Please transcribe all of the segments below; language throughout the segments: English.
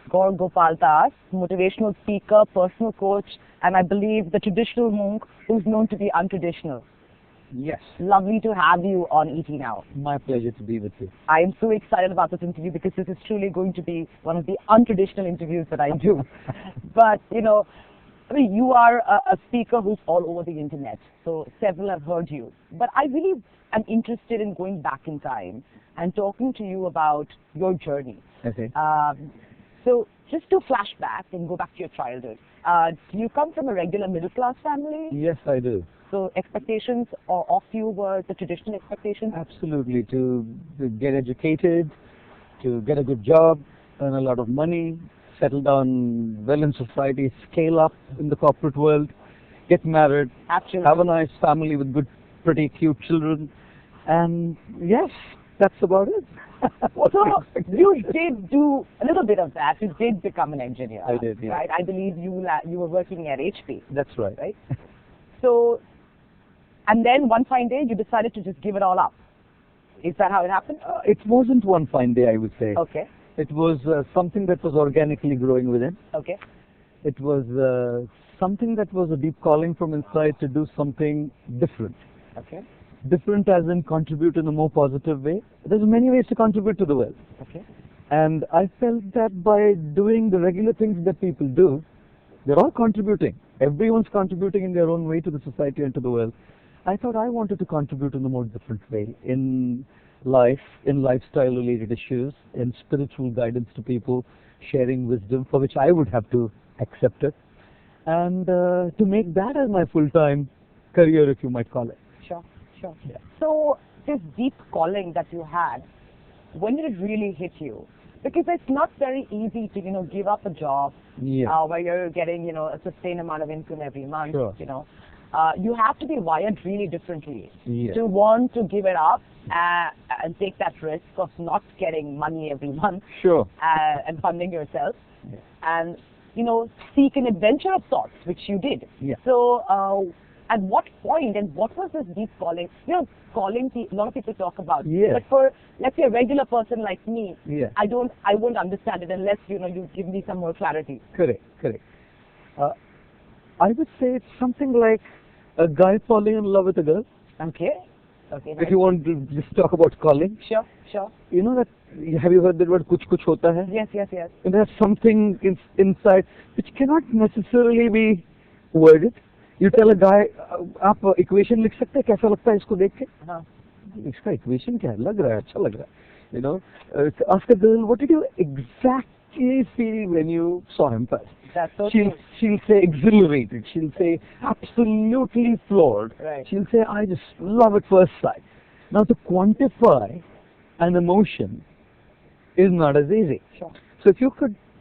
Gaur Gopal, motivational speaker, personal coach, and I believe the traditional monk who's known to be untraditional. Yes. Lovely to have you on ET Now. My pleasure to be with you. I am so excited about this interview because this is truly going to be one of the untraditional interviews that I do. But, you know, I mean, you are a speaker who's all over the internet, so several have heard you. But I really am interested in going back in time and talking to you about your journey. Okay. So just to flash back and go back to your childhood, do you come from a regular middle-class family? Yes, I do. So expectations of you were the traditional expectations? Absolutely. To get educated, to get a good job, earn a lot of money, settle down well in society, scale up in the corporate world, get married, Absolutely. have a nice family with good, pretty cute children, and yes, that's about it. So you did do a little bit of that. You did become an engineer. I did, yeah. Right? I believe you were working at HP. That's right. Right? So, and then one fine day you decided to just give it all up. Is that how it happened? It wasn't one fine day, I would say. Okay. It was something that was organically growing within. Okay. It was something that was a deep calling from inside to do something different. Okay. Different as in contribute in a more positive way. There's many ways to contribute to the world. Okay. And I felt that by doing the regular things that people do, they're all contributing. Everyone's contributing in their own way to the society and to the world. I thought I wanted to contribute in a more different way in life, in lifestyle related issues, in spiritual guidance to people, sharing wisdom for which I would have to accept it, and to make that as my full-time career, if you might call it. Sure. Sure. Yeah. So this deep calling that you had, when did it really hit you? Because it's not very easy to, you know, give up a job where you're getting, you know, a sustained amount of income every month. Sure. You know, you have to be wired really differently Yeah. to want to give it up and take that risk of not getting money every month. Sure. And funding yourself, Yeah. and you know, seek an adventure of sorts, which you did. Yeah. So, at what point and what was this deep calling? You know, calling, a lot of people talk about. Yeah. But for, let's say, a regular person like me, Yeah. I won't understand it unless, you know, you give me some more clarity. Correct. I would say it's something like a guy falling in love with a girl. Okay. Okay. Nice. If you want to just talk about calling. Sure. You know that, have you heard that word kuch kuch hota hai? Yes. And there's something inside which cannot necessarily be worded. You tell a guy, आप equation लिख सकते हैं कैसा लगता है इसको देख के? हाँ. इसका equation क्या है? लग रहा है, अच्छा लग रहा है. You know, ask a girl, what did you exactly feel when you saw him first? That's so She'll say exhilarated. She'll say absolutely floored. Right. She'll say I just love at first sight. Now to quantify an emotion is not as easy. Sure. So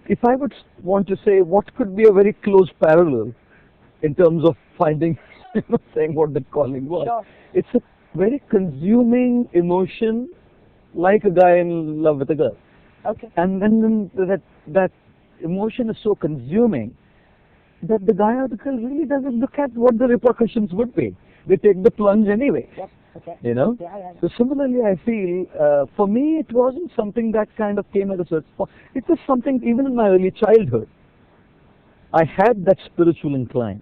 if I would want to say what could be a very close parallel in terms of finding, saying what that calling was, Sure. it's a very consuming emotion, like a guy in love with a girl. Okay. And then that emotion is so consuming that the guy or the girl really doesn't look at what the repercussions would be. They take the plunge anyway. Yep. Okay. You know? Yeah. So similarly, I feel, for me, it wasn't something that kind of came at a certain point. It was something even in my early childhood. I had that spiritual incline.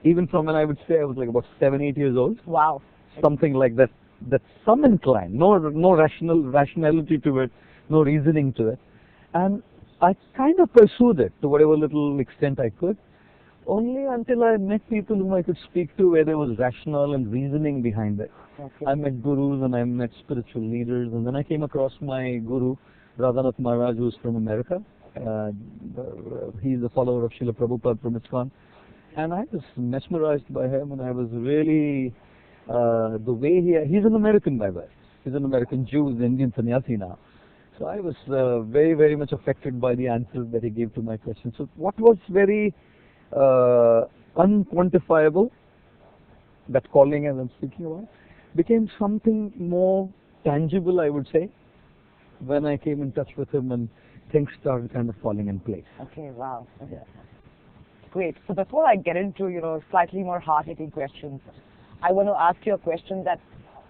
Even from when I would say I was like about 7, 8 years old. Wow. Something like that. That's some incline. No rationality to it. No reasoning to it. And I kind of pursued it to whatever little extent I could. Only until I met people whom I could speak to where there was rationale and reasoning behind it. Okay. I met gurus and I met spiritual leaders, and then I came across my guru, Radhanath Maharaj, who's from America. He's a follower of Srila Prabhupada from ISKCON. And I was mesmerized by him, and I was really, the way he's an American by birth. He's an American Jew, he's an Indian sannyasi now. So I was very, very much affected by the answers that he gave to my questions. So what was very unquantifiable, that calling as I'm speaking about, became something more tangible, I would say, when I came in touch with him and things started kind of falling in place. Okay. Wow. Okay. Yeah. Great. So before I get into, you know, slightly more hard-hitting questions, I want to ask you a question that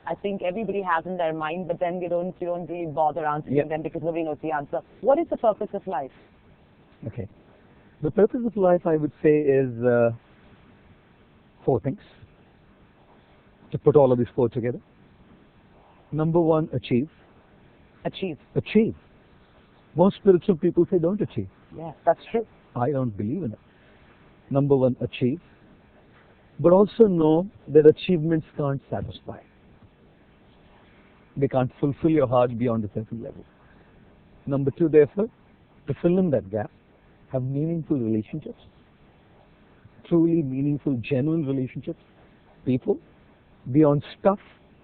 I think everybody has in their mind, but then you don't really bother answering Yep. them because nobody knows the answer. What is the purpose of life? Okay. The purpose of life, I would say, is four things. To put all of these four together. Number one, achieve. Achieve. Achieve. Most spiritual people say don't achieve. Yes, that's true. I don't believe in it. Number one, achieve. But also know that achievements can't satisfy. They can't fulfill your heart beyond a certain level. Number two, therefore, to fill in that gap, have meaningful relationships. Truly meaningful, genuine relationships. People. Beyond stuff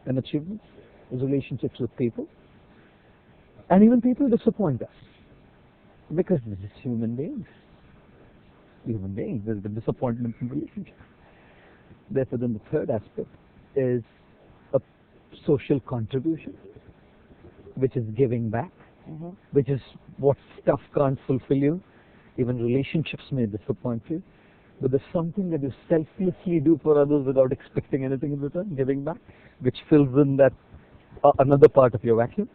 and achievements, is relationships with people. And even people disappoint us. Because we're just human beings. Human beings, there's the disappointment in relationships. Therefore, then the third aspect is a social contribution, which is giving back, which is what stuff can't fulfill you. Even relationships may disappoint you. But there's something that you selflessly do for others without expecting anything in return, giving back, which fills in that another part of your vacuum.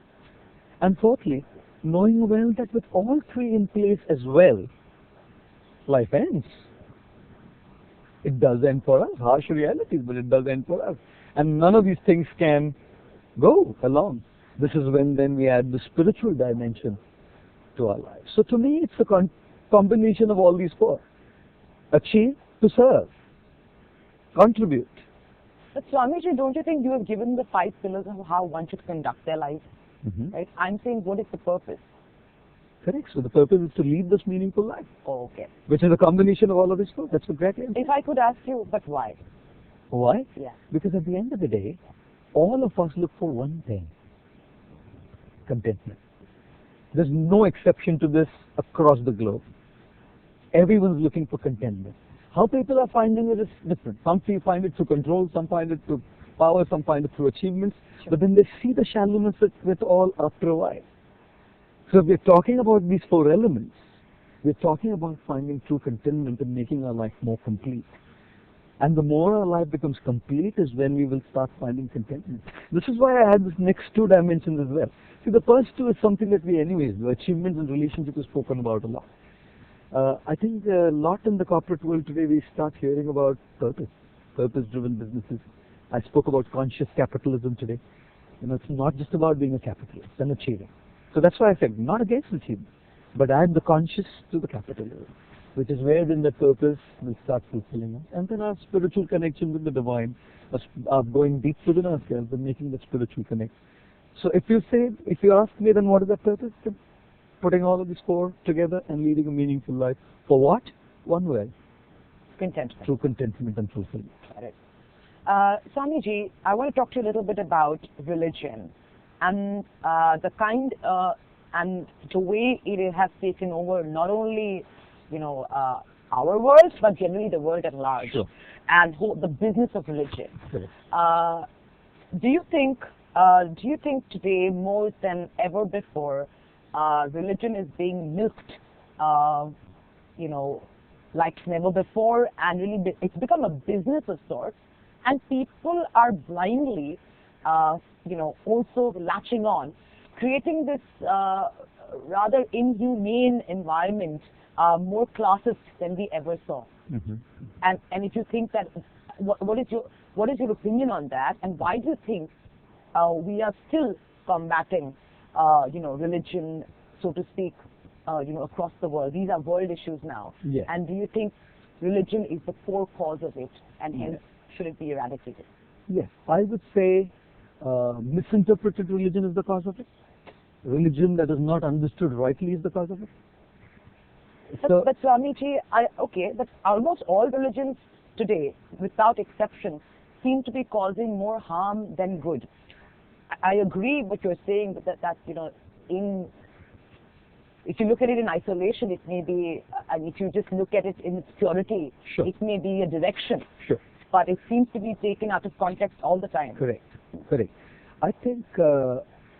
And fourthly, knowing well that with all three in place as well, life ends. It does end for us, harsh realities, but it does end for us. And none of these things can go along. This is when then we add the spiritual dimension to our lives. So to me, it's a combination of all these four. Achieve, to serve, contribute. But Swamiji, don't you think you have given the 5 pillars of how one should conduct their life? Right? I'm saying, what is the purpose? Correct. So the purpose is to lead this meaningful life. Okay. Which is a combination of all of these four. That's exactly it. If I could ask you, but why? Why? Yeah. Because at the end of the day, all of us look for one thing. Contentment. There's no exception to this across the globe. Everyone's looking for contentment. How people are finding it is different. Some find it through control, some find it through power, some find it through achievements. Sure. But then they see the shallowness with all after a while. So if we're talking about these four elements, we're talking about finding true contentment and making our life more complete. And the more our life becomes complete is when we will start finding contentment. This is why I had this next two dimensions as well. See, the first two is something that we anyways do. Achievements and relationships is spoken about a lot. I think a lot in the corporate world today we start hearing about purpose, purpose-driven businesses. I spoke about conscious capitalism today. It's not just about being a capitalist and achieving. So that's why I said, not against achievement, but add the conscious to the capitalism, which is where then the purpose will start fulfilling us. And then our spiritual connection with the divine, our going deep within ourselves and making that spiritual connection. So if you ask me, then what is that purpose? Then putting all of these four together and leading a meaningful life. For what? One word. Contentment. True contentment and fulfillment. Got it. Swamiji, I want to talk to you a little bit about religion and the kind and the way it has taken over not only our world but generally the world at large. Sure. And the business of religion. Sure. Do you think today more than ever before religion is being milked like never before, and really it's become a business of sorts, and people are blindly also latching on, creating this rather inhumane environment, more classist than we ever saw. Mm-hmm. And if you think that, what is your opinion on that, and why do you think we are still combating religion, so to speak, across the world? These are world issues now. Yes. And do you think religion is the core cause of it, and hence should it be eradicated? Yes, I would say misinterpreted religion is the cause of it. Religion that is not understood rightly is the cause of it. But Swamiji, but almost all religions today, without exception, seem to be causing more harm than good. I agree what you're saying, but that if you look at it in isolation, it may be, and if you just look at it in its purity, Sure. It may be a direction. Sure. But it seems to be taken out of context all the time. Correct. I think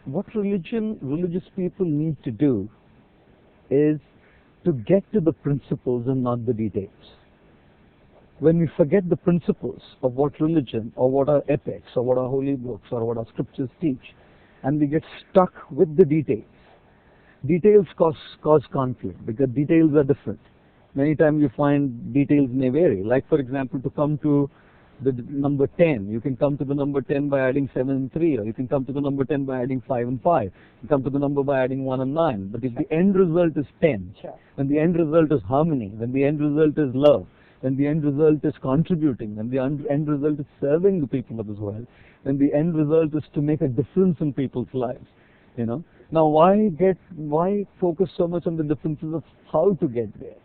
what religious people need to do is to get to the principles and not the details. when we forget the principles of what religion or what our epics or what our holy books or what our scriptures teach, and we get stuck with the details. Details cause conflict because details are different. Many times you find details may vary. Like for example, to come to the number 10, you can come to the number 10 by adding 7 and 3, or you can come to the number 10 by adding 5 and 5. You come to the number by adding 1 and 9. But if the end result is 10, when the end result is harmony, when the end result is love, when the end result is contributing, when the end result is serving the people of this world, when the end result is to make a difference in people's lives, you know. Now why focus so much on the differences of how to get there?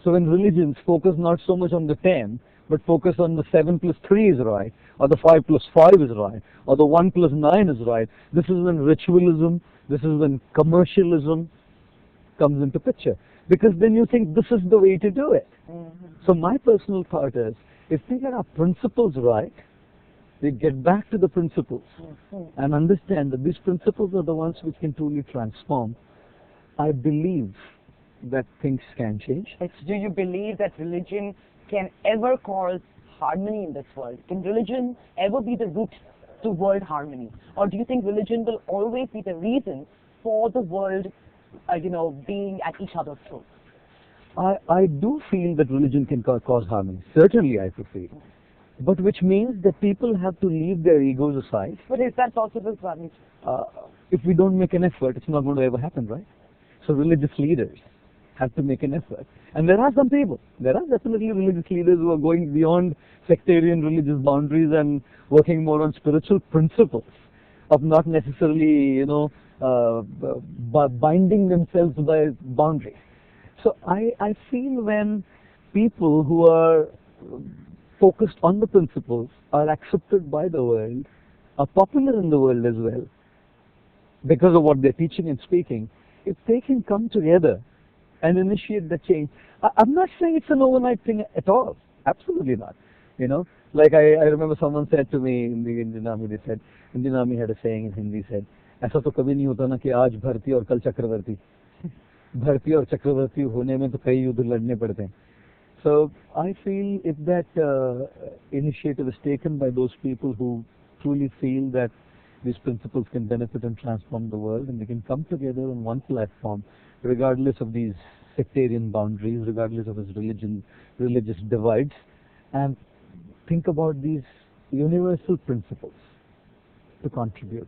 So when religions focus not so much on the 10, but focus on the 7 plus 3 is right, or the 5 plus 5 is right, or the 1 plus 9 is right, this is when ritualism, this is when commercialism comes into picture. Because then you think this is the way to do it. So my personal thought is, if we get our principles right, we get back to the principles and understand that these principles are the ones which can truly transform. I believe that things can change. Do you believe that religion can ever cause harmony in this world? Can religion ever be the root to world harmony? Or do you think religion will always be the reason for the world being at each other's throats? I do feel that religion can cause harmony. Certainly I feel. But which means that people have to leave their egos aside. But is that possible, Swami? If we don't make an effort, it's not going to ever happen, right? So religious leaders have to make an effort. And there are some people, there are definitely religious leaders who are going beyond sectarian religious boundaries and working more on spiritual principles of not necessarily, binding themselves by boundaries. So I feel when people who are focused on the principles are accepted by the world, are popular in the world as well, because of what they're teaching and speaking, if they can come together and initiate the change. I'm not saying it's an overnight thing at all. Absolutely not. Like I remember someone said to me in the Indian Army, they said, Indian Army had a saying in Hindi, said, ऐसा तो कभी नहीं होता ना कि आज भर्ती और कल चक्रवर्ती. भर्ती और चक्रवर्ती होने में तो कई युद्ध लड़ने पड़ते हैं. So I feel if that initiative is taken by those people who truly feel that these principles can benefit and transform the world, and they can come together on one platform, regardless of these sectarian boundaries, regardless of its religious divides, and think about these universal principles to contribute.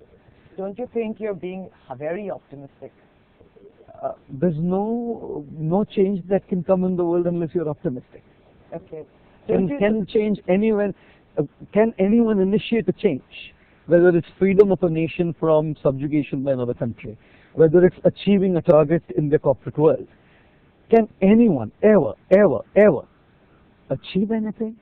Don't you think you're being very optimistic? There's no change that can come in the world unless you're optimistic. Okay. Can change anyone? Can anyone initiate a change? Whether it's freedom of a nation from subjugation by another country, whether it's achieving a target in the corporate world, can anyone ever achieve anything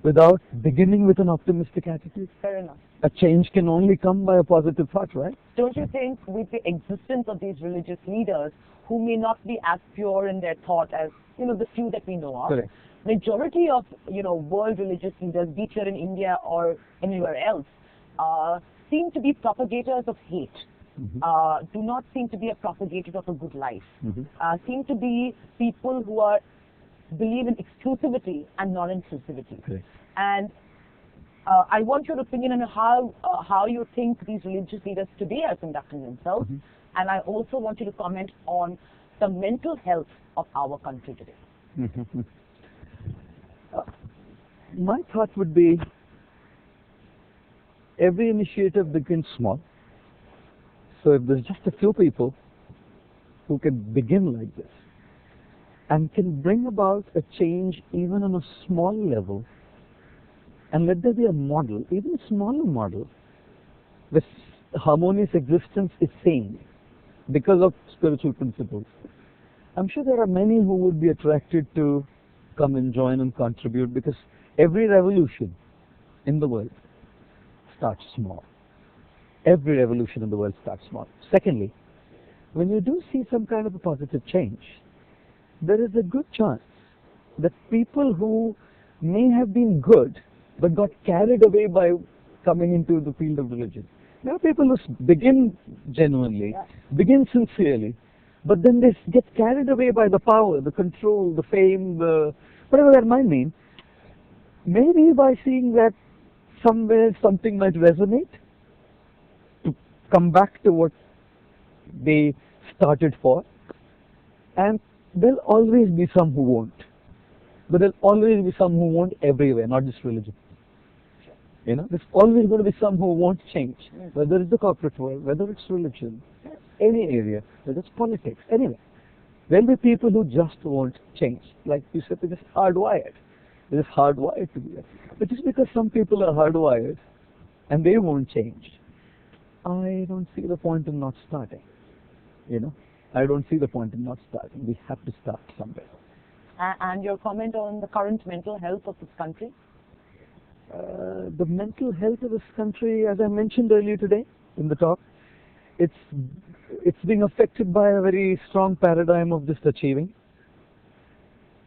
without beginning with an optimistic attitude? Fair enough. A change can only come by a positive thought, right? Don't you think with the existence of these religious leaders who may not be as pure in their thought as, the few that we know of, Correct. Majority of, world religious leaders, be it here in India or anywhere else, seem to be propagators of hate. Do not seem to be a propagator of a good life. Seem to be people who believe in exclusivity and non-inclusivity. Correct. And I want your opinion on how you think these religious leaders today are conducting themselves, and I also want you to comment on the mental health of our country today. My thought would be, every initiative begins small. So if there's just a few people who can begin like this and can bring about a change even on a small level, and let there be a model, even a smaller model, this harmonious existence is sane because of spiritual principles. I'm sure there are many who would be attracted to come and join and contribute, because every revolution in the world starts small. Every revolution in the world starts small. Secondly, when you do see some kind of a positive change, there is a good chance that people who may have been good but got carried away by coming into the field of religion. There are people who begin genuinely, begin sincerely, but then they get carried away by the power, the control, the fame, whatever that might mean, maybe by seeing that somewhere something might resonate, to come back to what they started for, and there'll always be some who won't. But there'll always be some who won't everywhere, not just religion. You know, there's always going to be some who won't change, whether it's the corporate world, whether it's religion, any area, whether it's politics, anyway. There'll be people who just won't change. Like you said, they're just hardwired. They're just hardwired to be there. But just because some people are hardwired and they won't change, I don't see the point in not starting. You know, I don't see the point in not starting. We have to start somewhere. And your comment on the current mental health of this country? The mental health of this country, as I mentioned earlier today in the talk, it's being affected by a very strong paradigm of just achieving.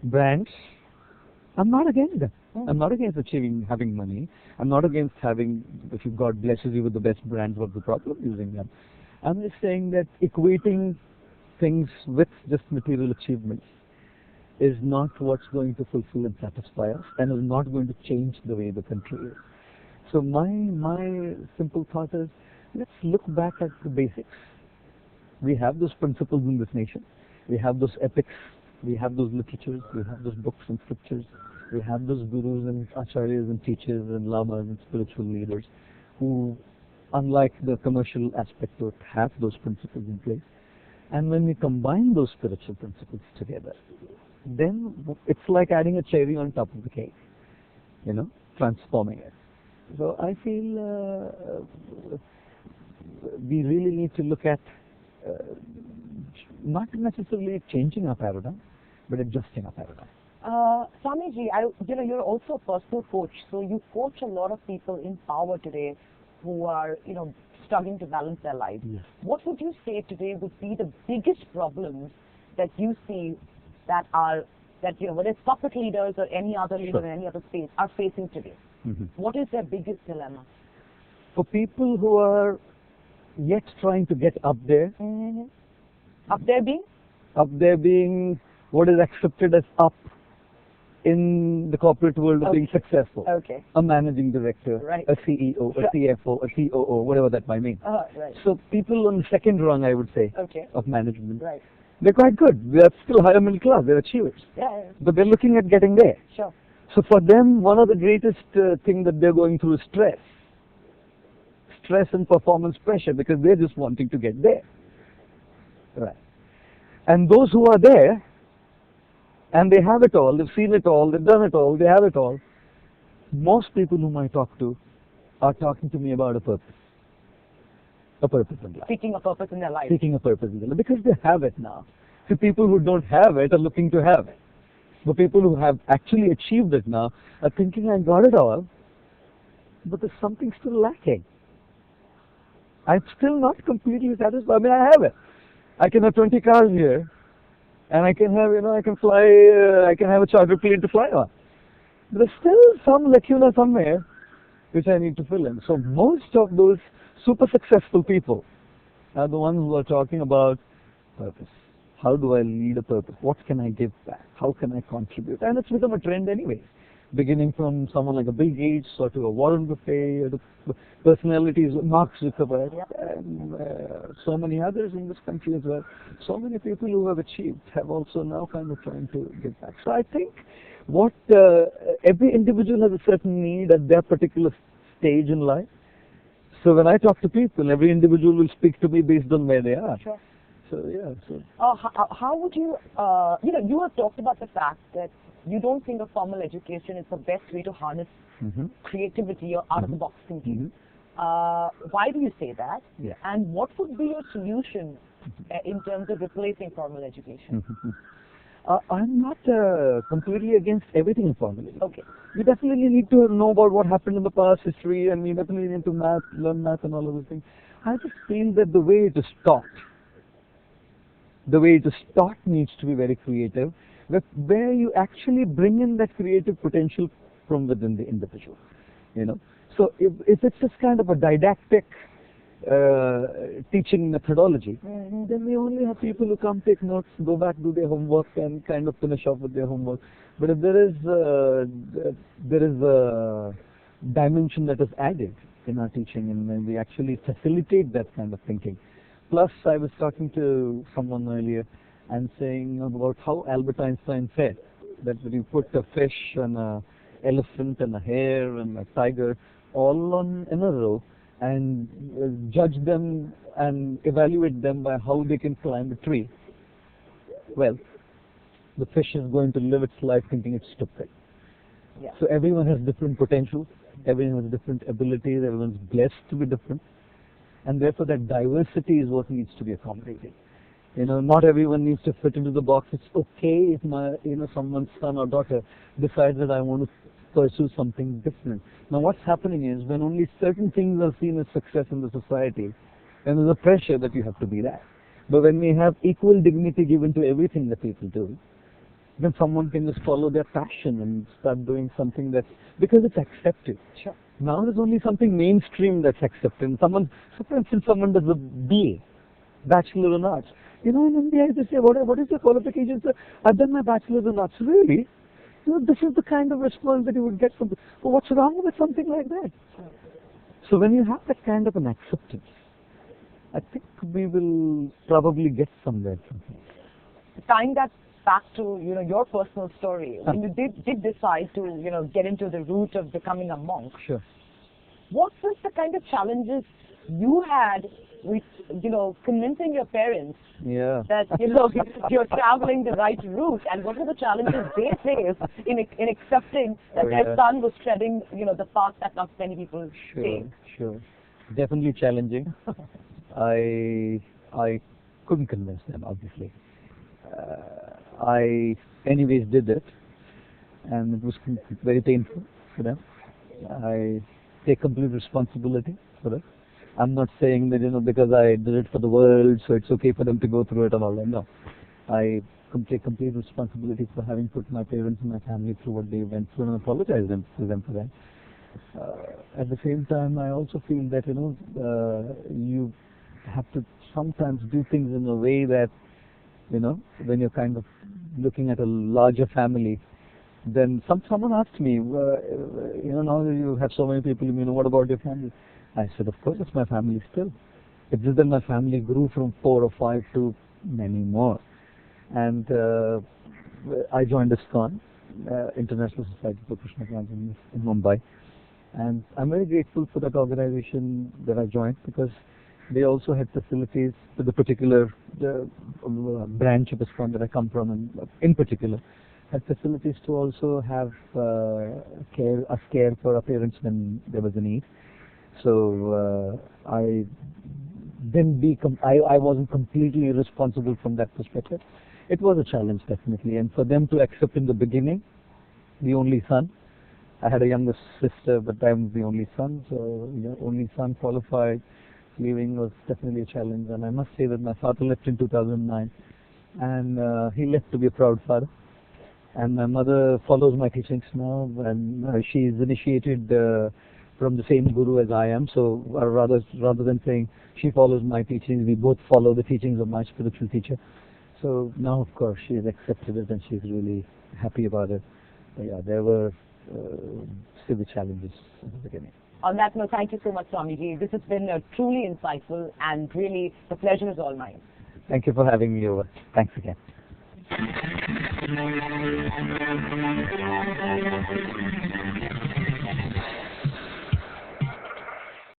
Brands, I'm not against them. I'm not against achieving, having money. I'm not against having, if God blesses you with the best brands, what's the problem using them? I'm just saying that equating things with just material achievements is not what's going to fulfill and satisfy us, and is not going to change the way the country is. So my simple thought is, let's look back at the basics. We have those principles in this nation. We have those epics. We have those literatures. We have those books and scriptures. We have those gurus and acharyas and teachers and lamas and spiritual leaders who, unlike the commercial aspect of it, have those principles in place. And when we combine those spiritual principles together, then it's like adding a cherry on top of the cake, you know, transforming it. So I feel we really need to look at not necessarily changing our paradigm, but adjusting our paradigm. Swamiji, you're also a personal coach, so you coach a lot of people in power today who are, struggling to balance their lives. Yes. What would you say today would be the biggest problems that you see that whether it's corporate leaders or any other leader in any other space are facing today? What is their biggest dilemma? For people who are yet trying to get up there, Up there being? Up there being what is accepted as up in the corporate world of being successful. Okay. A managing director, Right. a CEO, a CFO, a COO, whatever that might mean. Right. So people on the second rung, I would say, Okay. of management, Right. they're quite good. They're still higher middle class, they're achievers. Yeah, But they're looking at getting there. sure. So for them, one of the greatest thing that they're going through is stress. Stress and performance pressure, because they're just wanting to get there. Right. And those who are there, and they have it all, they've seen it all, they've done it all, they have it all, most people whom I talk to are talking to me about a purpose. A purpose in life. Seeking a purpose in their life. Seeking a purpose in their life, because they have it now. So people who don't have it are looking to have it. The people who have actually achieved it now are thinking, I got it all, but there's something still lacking. I'm still not completely satisfied. I mean, I have it. I can have 20 cars here, and I can have, I can fly, I can have a charter plane to fly on. But there's still some lacuna somewhere which I need to fill in. So most of those super successful people are the ones who are talking about purpose. How do I lead a purpose? What can I give back? How can I contribute? And it's become a trend anyway. Beginning from someone like a Bill Gates or to a Warren Buffett, or the personalities, Mark Zuckerberg, and so many others in this country as well. So many people who have achieved have also now kind of trying to give back. So I think what every individual has a certain need at their particular stage in life. So when I talk to people, every individual will speak to me based on where they are. Sure. So yeah. So How would you, you have talked about the fact that you don't think a formal education is the best way to harness creativity or out-of-the-box thinking. Why do you say that? Yeah. And what would be your solution in terms of replacing formal education? I'm not completely against everything in formal education. Okay. We definitely need to know about what happened in the past history, and we definitely need to learn math and all of those things. I just feel that the way it is taught needs to be very creative, where you actually bring in that creative potential from within the individual. So if it's just kind of a didactic, teaching methodology, then we only have people who come take notes, go back, do their homework, and kind of finish off with their homework. But if there is a dimension that is added in our teaching, and when we actually facilitate that kind of thinking. Plus, I was talking to someone earlier and saying about how Albert Einstein said that when you put a fish and an elephant and a hare and a tiger all in a row and judge them and evaluate them by how they can climb a tree, well, the fish is going to live its life thinking it's stupid. Yeah. So everyone has different potentials, everyone has different abilities, everyone's blessed to be different, and therefore that diversity is what needs to be accommodated. You know, not everyone needs to fit into the box. It's okay if someone's son or daughter decides that I want to pursue something different. Now what's happening is when only certain things are seen as success in the society, then there's a pressure that you have to be that. But when we have equal dignity given to everything that people do, then someone can just follow their passion and start doing something that's, because it's accepted. Sure. Now there's only something mainstream that's accepted. So for instance, someone does a BA, Bachelor in Arts. You know, in India, they say, what is your qualification? Sir, I've done my Bachelor's in Arts. Really? You know, this is the kind of response that you would get from, well, what's wrong with something like that? So when you have that kind of an acceptance, I think we will probably get somewhere from here. Tying that back to your personal story, when you did decide to get into the route of becoming a monk. Sure. What was the kind of challenges you had with convincing your parents that you're traveling the right route, and what were the challenges they faced in accepting that their son was treading the path that not many people take? Sure. Definitely challenging. I couldn't convince them, obviously. I anyways did it, and it was very painful for them. I take complete responsibility for it. I'm not saying that because I did it for the world, so it's okay for them to go through it and all that. No, I take complete responsibility for having put my parents and my family through what they went through, and apologize to them for that. At the same time, I also feel that you have to sometimes do things in a way that when you're kind of looking at a larger family, then someone asked me, now that you have so many people, what about your family? I said, of course, it's my family still. It's just that my family grew from 4 or 5 to many more. And I joined ISKCON, International Society for Krishna Consciousness in Mumbai. And I'm very grateful for that organization that I joined, because they also had facilities for the particular branch of ISKCON that I come from, and in particular, had facilities to also have care for our parents when there was a need. So I wasn't completely responsible from that perspective. It was a challenge, definitely, and for them to accept in the beginning, the only son. I had a younger sister, but I'm the only son, so only son qualified. Leaving was definitely a challenge, and I must say that my father left in 2009, and he left to be a proud father. And my mother follows my teachings now, and she is initiated from the same guru as I am. So rather than saying she follows my teachings, we both follow the teachings of my spiritual teacher. So now, of course, she has accepted it, and she's really happy about it. But yeah, there were still the challenges in the beginning. On that note, thank you so much, Swamiji. This has been truly insightful, and really the pleasure is all mine. Thank you for having me over. Thanks again.